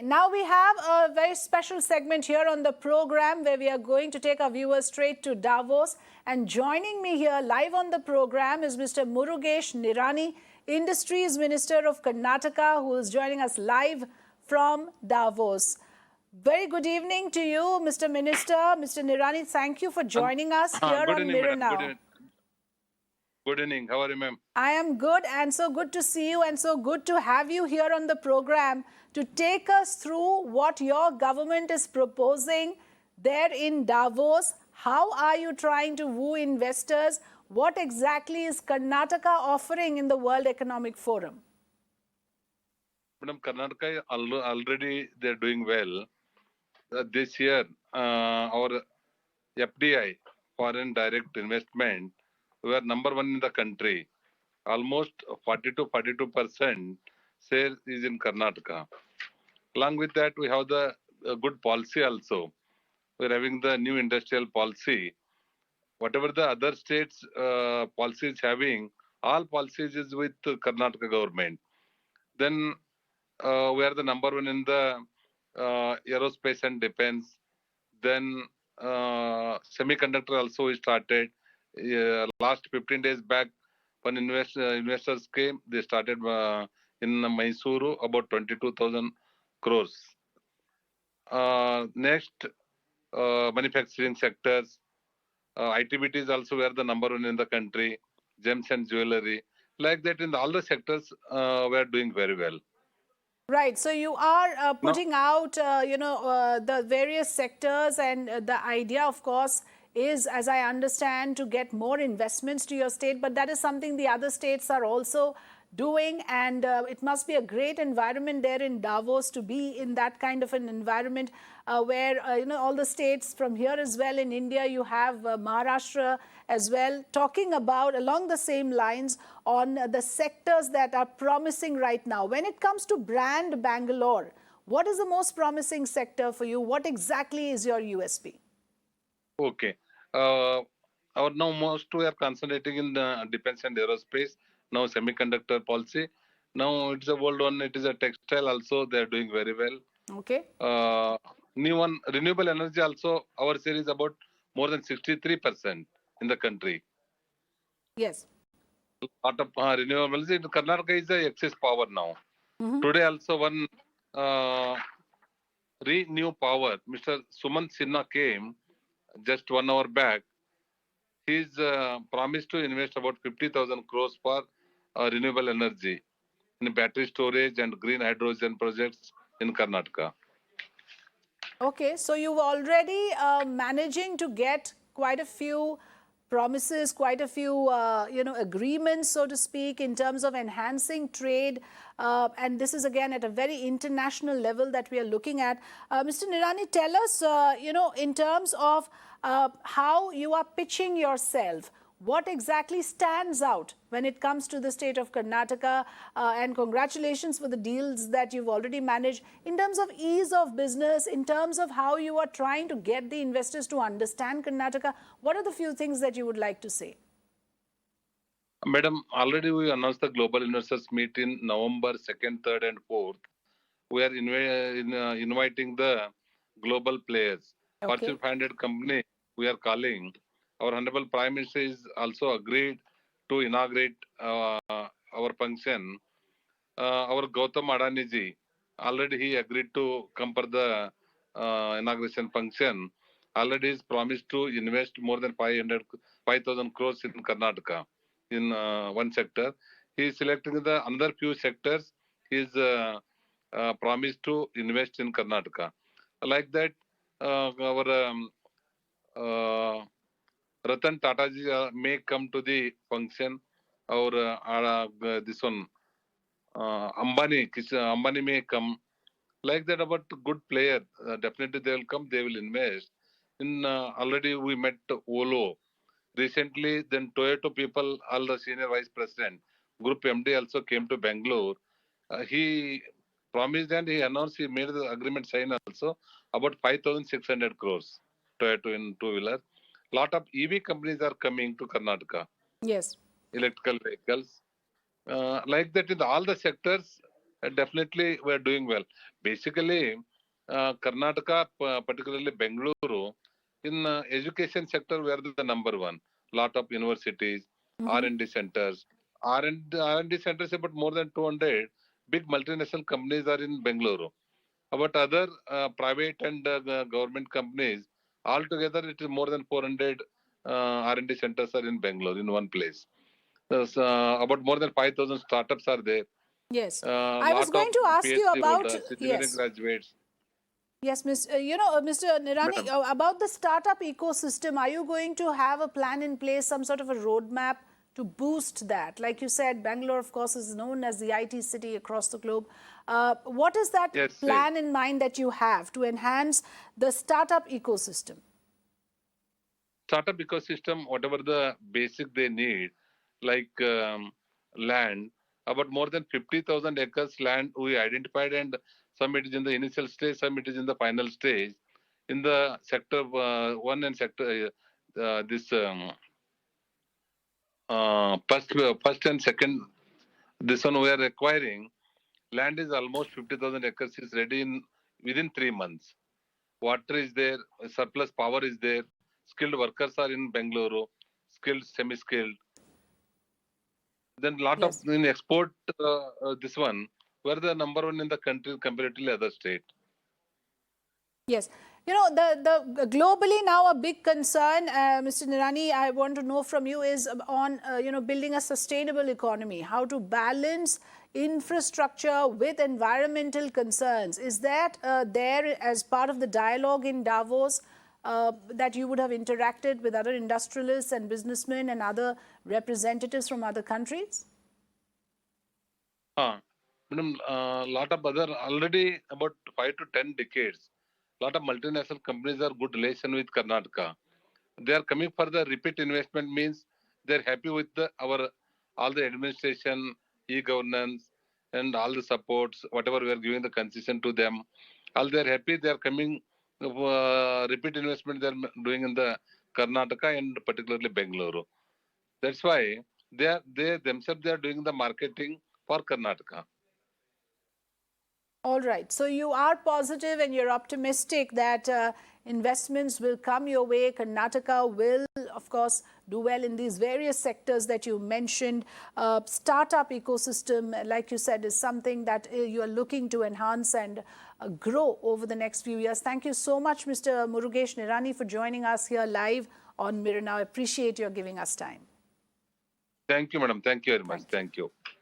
now we have a very special segment here on the program where we are going to take our viewers straight to Davos. And joining me here live on the program is Mr. Murugesh Nirani, Industries Minister of Karnataka, who is joining us live from Davos. Very good evening to you, Mr. Minister. Mr. Nirani, thank you for joining us here Good on evening, Mirror madam. Now. Good evening. How are you, ma'am? I am good, and so good to see you, and so good to have you here on the program to take us through what your government is proposing there in Davos. How are you trying to woo investors? What exactly is Karnataka offering in the World Economic Forum? Madam, Karnataka already they're doing well. This year, our FDI, foreign direct investment, we are number one in the country. Almost 40 to 42% share is in Karnataka. Along with that, we have the good policy also. We're having the new industrial policy. Whatever the other states policies having, all policies is with the Karnataka government. Then we are the number one in the aerospace and defense. Then semiconductor also we started. Last 15 days back, when investors came, they started in Mysuru about 22,000 crores. Next, manufacturing sectors, ITBTs also were the number one in the country, gems and jewelry. Like that, in all the sectors, we are doing very well. Right. So you are putting out, the various sectors, and the idea, of course, is, as I understand, to get more investments to your state. But that is something the other states are also doing, and it must be a great environment there in Davos to be in that kind of an environment where all the states from here as well in India. You have Maharashtra as well talking about along the same lines on the sectors that are promising right now. When it comes to brand Bangalore, what is the most promising sector for you? What exactly is your USP? Okay. Our now most we are concentrating in defense and aerospace. Now semiconductor policy. Now it's a world one. It is a textile also. They are doing very well. Okay. New one renewable energy also. Our share is about more than 63% in the country. Yes. Lot of renewables. In Karnataka is the excess power now. Today also one renew power. Mr. Suman Sinha came just 1 hour back. He's promised to invest about 50,000 crores for renewable energy in battery storage and green hydrogen projects in Karnataka. Okay, so you've already managing to get quite a few promises, quite a few agreements, so to speak, in terms of enhancing trade, and this is again at a very international level that we are looking at. Mr. Nirani, tell us, in terms of how you are pitching yourself. What exactly stands out when it comes to the state of Karnataka? And congratulations for the deals that you've already managed in terms of ease of business, in terms of how you are trying to get the investors to understand Karnataka. What are the few things that you would like to say? Madam, already we announced the Global Investors Meet in November 2nd, 3rd and 4th. We are inviting the global players. Okay. Fortune 500 company we are calling. Our Honorable Prime Minister is also agreed to inaugurate our function. Our Gautam Adani ji, already he agreed to come for the inauguration function. Already he's promised to invest more than 5,000 crores in Karnataka in one sector. He is selecting the another few sectors. He is promised to invest in Karnataka. Like that, our Ratan Tata ji may come to the function, or this one Ambani may come. Like that, about good player, definitely they will come. They will invest. In already we met Olo recently. Then Toyota people, all the senior vice president, group MD also came to Bengaluru. He promised and he announced. He made the agreement sign also about 5,600 crores Toyota in two-wheeler. Lot of EV companies are coming to Karnataka. Yes. Electrical vehicles. Like that in all the sectors, definitely we are doing well. Basically, Karnataka, particularly Bengaluru, in education sector, we are the number one. Lot of universities, Mhm. R&D centers. R&D centers, about more than 200 big multinational companies are in Bengaluru. About other private and government companies, altogether it is more than 400 R&D centers are in Bangalore in one place. About more than 5,000 startups are there. Yes. A I was lot of going to ask you PhD about, holders, engineering yes. graduates. Yes, Mr. Nirani, Madam, about the startup ecosystem, are you going to have a plan in place, some sort of a roadmap to boost that? Like you said, Bangalore, of course, is known as the IT city across the globe. What is that yes, yes. plan in mind that you have to enhance the startup ecosystem? Startup ecosystem, whatever the basic they need, like land, about more than 50,000 acres land we identified, and some it is in the initial stage, some it is in the final stage. In the sector one and sector this first and second, this one we are acquiring. Land is almost 50,000 acres is ready in within 3 months. Water is there, surplus power is there, skilled workers are in Bengaluru, skilled, semi-skilled. Then lot of Yes. in export, this one, we're the number one in the country comparatively other state. Yes. The globally now a big concern, Mr. Nirani, I want to know from you is on, building a sustainable economy, how to balance infrastructure with environmental concerns. Is that there as part of the dialogue in Davos that you would have interacted with other industrialists and businessmen and other representatives from other countries? Madam, lot of other already about 5 to 10 decades. Lot of multinational companies are good relation with Karnataka. They are coming for the repeat investment, means they're happy with our all the administration, e-governance, and all the supports, whatever we are giving the concession to them. All they're happy, they are coming repeat investment they're doing in the Karnataka and particularly Bengaluru. That's why they themselves they are doing the marketing for Karnataka. All right. So you are positive and you're optimistic that investments will come your way. Karnataka will, of course, do well in these various sectors that you mentioned. Startup ecosystem, like you said, is something that you are looking to enhance and grow over the next few years. Thank you so much, Mr. Murugesh Nirani, for joining us here live on Mirror Now. I appreciate your giving us time. Thank you, madam. Thank you very much. Thank you. Thank you.